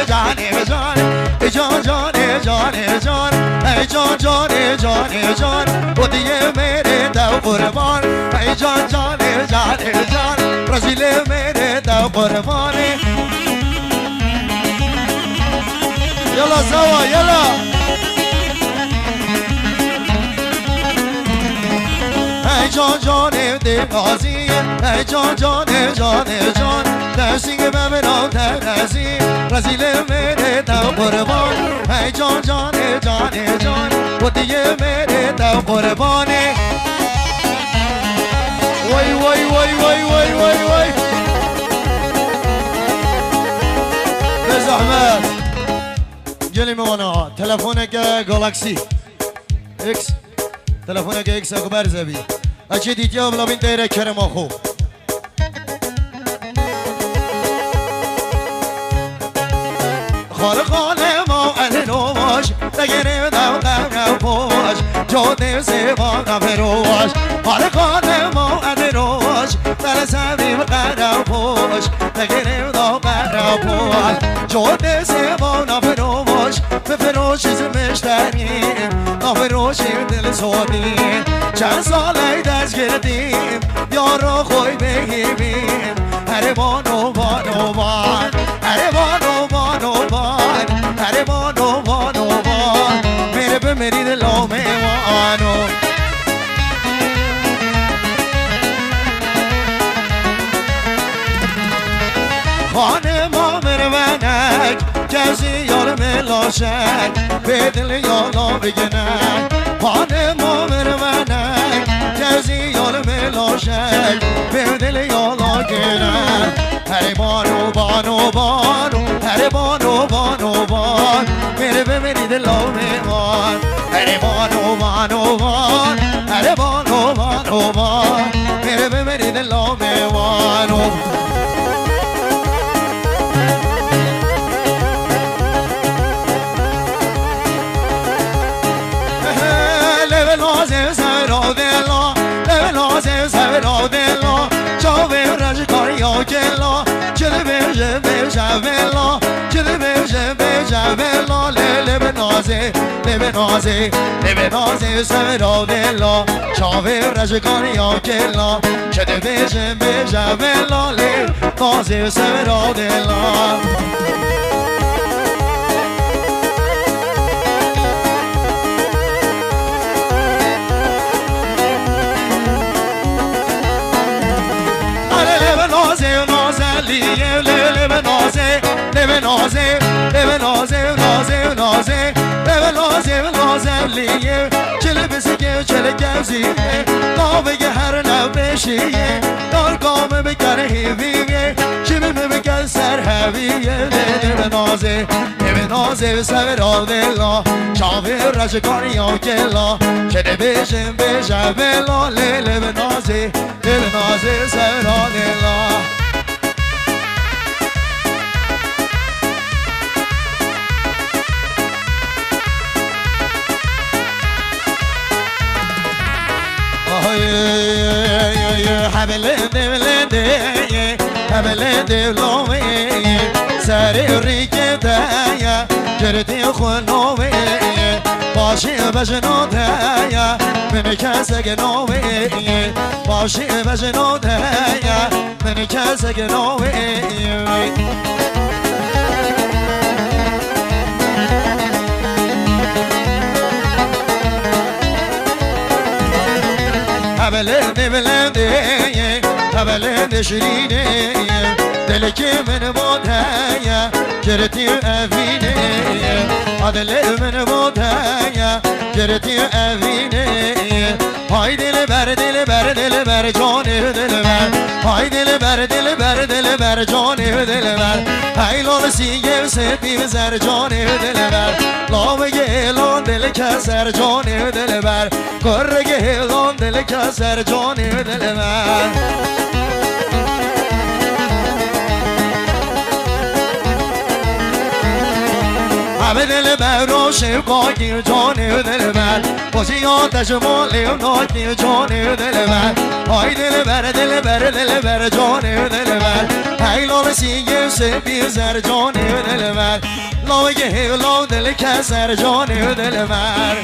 جان جان جان جان جان ای جان جان جان جان و دیگه میره دو قربان ای جان جان جان جان رسول میره دو قربان يلا سوا يلا ای جان جان دلغازی ای جان جان جان جان درسینگ ببرم درسی رزیل میره دو قربان ای جان جان جان جان و دیگه میره دو قربانی وای وای وای وای وای وای وای به زحمت گلی میمانا تلفون که گالاکسی اکس تلفون که اکس اکبر زبی اچه دیتیا بلا بین دیره کرم آخو خالقانه ما النو باش نگیریم دو قبر پاش جاده سیوان نفروش خالقانه ما النو باش در سبیم قبر پاش نگیریم دو قبر پاش جاده سیوان نفروش بفروش مشتریم نفروشیم دل سودیم چند ساله دست گردیم یارو خوی بگیبیم هر بانو بانو بان هر بانو بانو بان هر بانو بانو بان میره به مرید لامه وانو خانه ما مرونک کسی یار ملاشک به دل یالا بگنک خانه ما مرونک کسی یار ملاشک به دل یالا گنک هر بانو بانو بانو هر بانو بانو بان میره به مرید لامه وان هر بانو بانو بان هر بانو بانو بان میره به مرید لامه وانو لبنازه سمرا دلا چاوه رجگان یا کلا چده بیشه بیشه بلا لبنازه سمرا دلا لیه چل بسیگه چل گوزیه ناوه هر نو بشیه دار گامه بگر هیویه شمه بگر سر هویه به نازه سور دلا شاوه رجگانی یا کلا چده بشم بشه بلا لیله به نازه سور دلا حبل لومي ساري ريكتايا جرتي خنومي باشي بجنوتايا من كاسك نومي باشي بجنوتايا من كاسك نومي حبل شريني دلك من بودايا جرتي أفيني عدل من بودايا جرتي أفيني هاي دل بر جاني دل بر هاي دل بر جاني دل بر هاي لول سيگه سپی بزر جاني دل بر لاوه لون دل کسر جاني دل بر گرگه لون دل کسر جاني دل بر همه دل بر رو شکاکی جان دل بر باشی آتش مالیم ناکی جان دل بر های دل بر جان دل بر های لام سیگه سپی زر جان دل بر لاوی هیلو دل کسر جان دل بر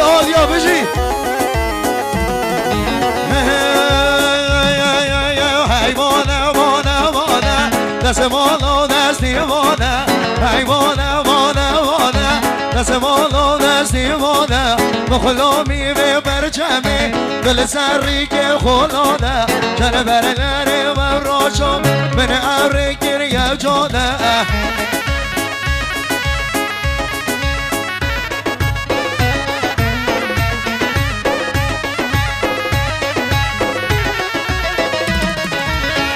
آلیا بجی هی مانه دست مالو دستی مانه هی مانه دست مالو دستی مانه بخلا میوه برچمه دل سری که خلاده جن برنره و راشم من عبر گریه جاده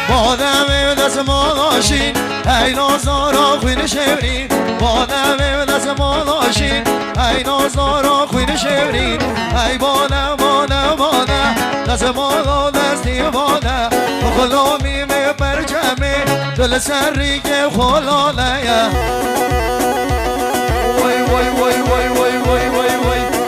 بادم دست مالاشین ای نازارا خوین شورین بادم دست مالاشین ای نازارا خوین شورین ای بادم دست مالا دستی بادم بخلا میمه برجمه دل سری که خلاله وای وای وای وای وای وای وای وای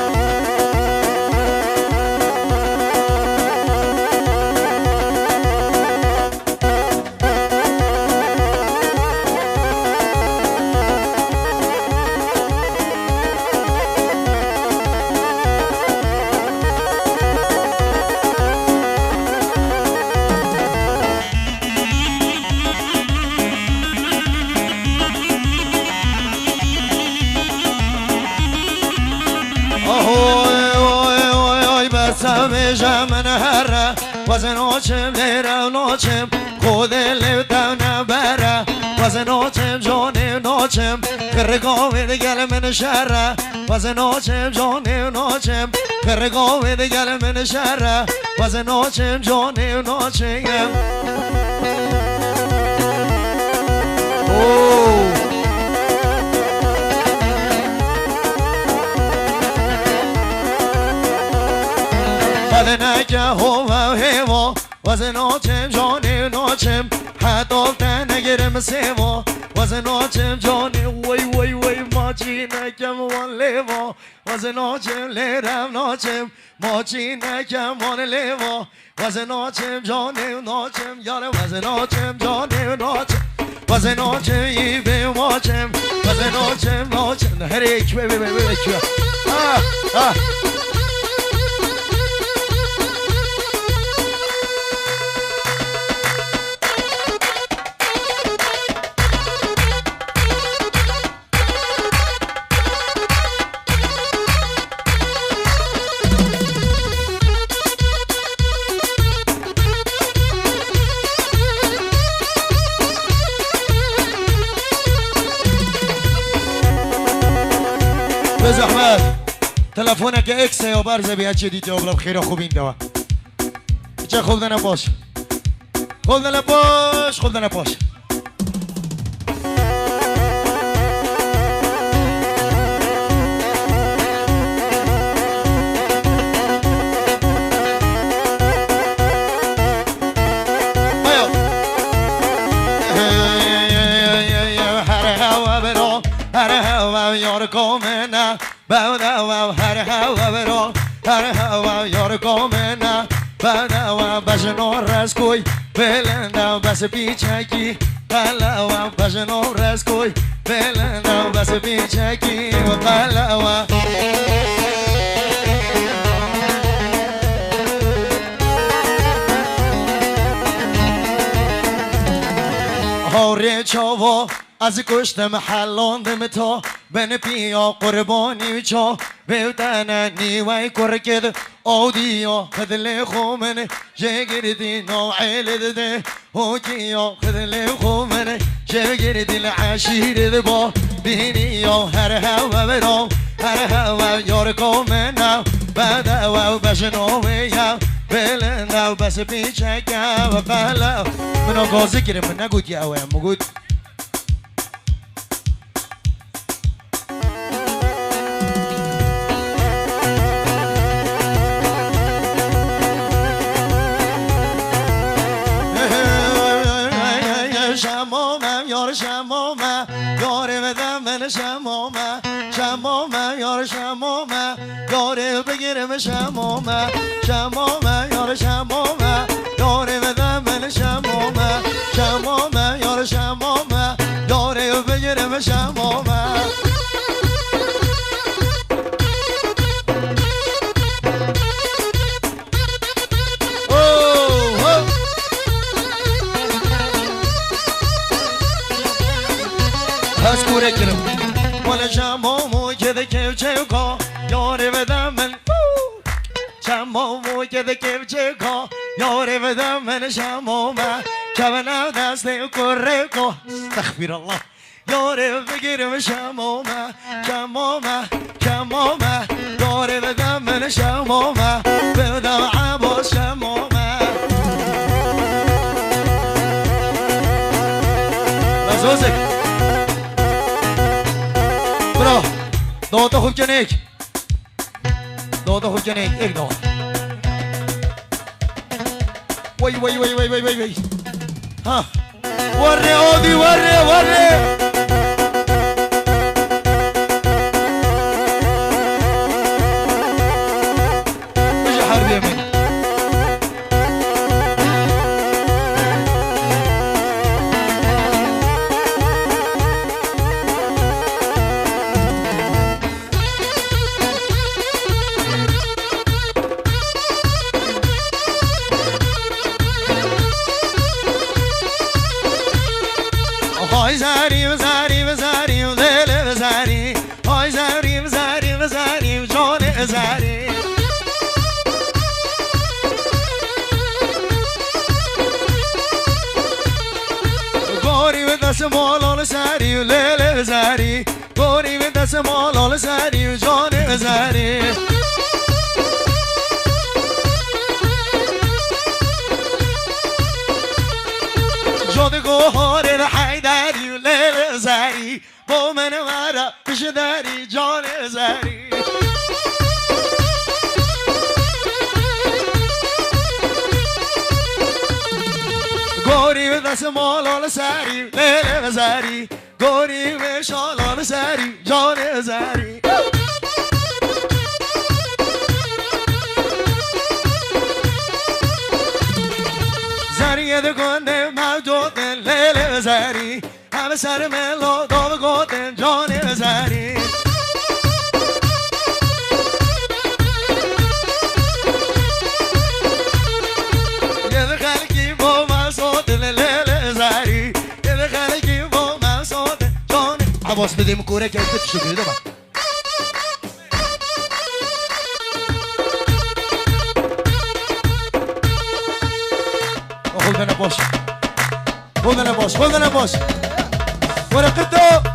من هره وزناچم لیرم ناچم خود لیدم نبره وزناچم جانم ناچم خرگاوی دگل من شره وزناچم جانم ناچم خرگاوی دگل من شره وزناچم جانم ناچم نکه هوا هوا وزن ناچم جانی ناچم حتی نگرم سوا وزن ناچم جانی وی وی وی ماچی نکم وان لیوا وزن ناچم لیرم ناچم ماچی نکم وان لیوا وزن ناچم جانی ناچم یار وزن ناچم جانی ناچم وزن ناچم ای به ماچم وزن ناچم هر یک به زحمت تلفونك اكس يا بارزه بيها جديد والله بخير خوبين دوا چه خودنا باش خودنا باش خودنا باش komena bauda wa har hawa bero har hawa yor komena bauda wa bajno raskoi belenda bas pichaki qalawa bajno raskoi belenda bas pichaki wa qalawa hore chovo از کشتم حلاندم تا بن پیا قربانی چا بیودن نیوی کرکد آدیا خدل خومن جگردی نوعیل ده هوکیا خدل خومن جگردی العشیر با بینیا هر هوا برام هر هوا یار کومنا بعد و بشنویا بلند و بس پیچکا و قلا منو گازی کرم نگود یا ویم مگود بگیرم شمامه شمامه یار شمامه یاره بگیرم شمامه شمامه یار شمامه یاره بدم من شمامه شمامه یار شمامه یاره بگیرم شمامه از کوره کرم مال شمامو که ده کفچه کا یاره بدم من شمامو که ده کفچه کا یاره بدم من شمامه کبنم دست کره کا استغفر الله یاره بگیرم شمامه شمامه شمامه یاره بدم من شمامه بدم عباس شمامه بزوزک برو دو تا خوب کنیک دو تا خوب کنیک یک دو وای وای وای وای وای وای وای ها وره آدی وره وره بجا حربیه من های زریم زریم زریم دل زریم های زریم زریم زریم جان زریم گوری به دست مالال سریم لیل زریم گوری به دست مالال سریم جان زریم جادگوهار حیدری و لیل زری با من مرا پیش داری جان زری گوری به دست مالال سری لیل زری گوری به شالال سری جان زری زریه ده گنده موجود لیل زری همه سر ملا داو گوتن جان زری یه ده خلقی با من صوت لیل زری یه ده خلقی با من صوت جان عباس بدیم کوره که ایفت شو بیده با خودنا باش خودنا باش خودنا باش ورقته